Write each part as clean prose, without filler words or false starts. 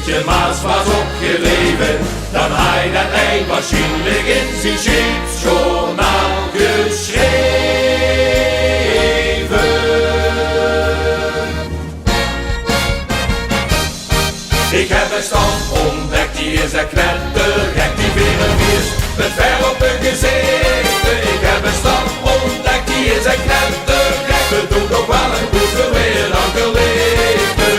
Pietje Maas was opgedreven, dan hij dat eind waarschijnlijk in zijn scheepsjournaal geschreven. Ik heb een stand ontdekt, die is een knettergek, die verenviers met ver op hun gezicht. Ik heb een stand ontdekt, die is een knettergek, we doen nog wel een goede weer dan geliefde.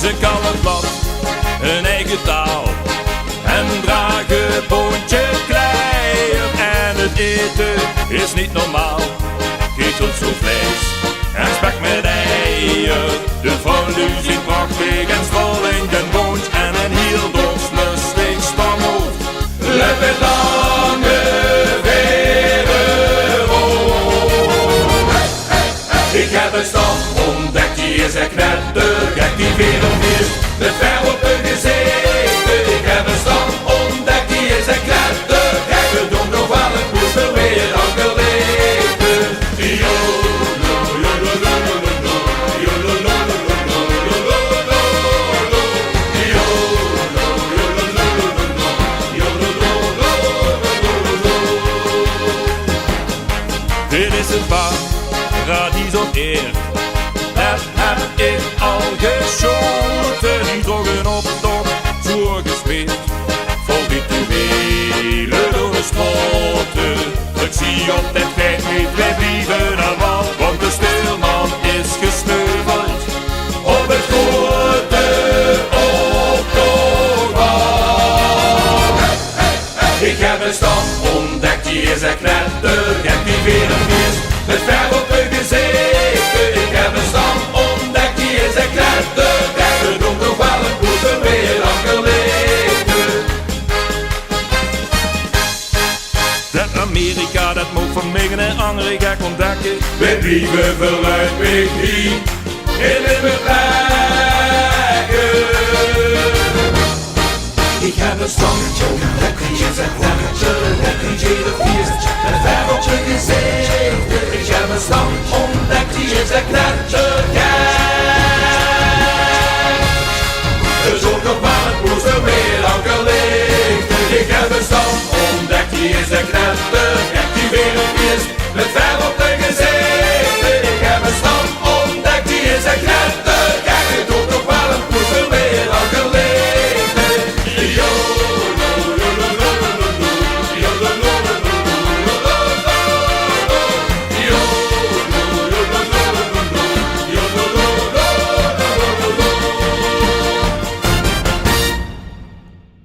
Ze kan het blad, hun eigen taal, en dragen boontje kleier. En het eten is niet normaal, ketelt zo vlees en spek met eier. De fondue ziet prachtig en strolling en woont, en een heel dorslustig stamhoofd. Let met lange veren rood. Ik heb een stand ontdekt, die is een knettergek, die verenviers met ver op hun gezicht. Ik heb een stand ontdekt, die is een knettergek, we doen nog wel een poester weer dan geliefde. Dit is het paradies op eer, dat heb ik al geschoten. Die drogen op top, voorgespeeld, vol rituelen door de stroten. Ik zie op dit feit niet, wij blijven aan wal, want de stuurman is gesneuveld Op het grote optochtbal. Ik heb een stand ontdekt, die is een knettergek, die verenviers met ver op hun gezicht. Ik heb een stand ontdekt, die is een knettergek, we doen nog wel een goede weer dan geliefde. dat Amerika, dat moet van mij en andere gek ontdekken. We blijven vanuit Mickey in de beperken. Ik heb een standje ontdekt, die is een knettergek, die verenviers met ver op hun gezicht. Ik heb een stand ontdekt, die is een knettergek.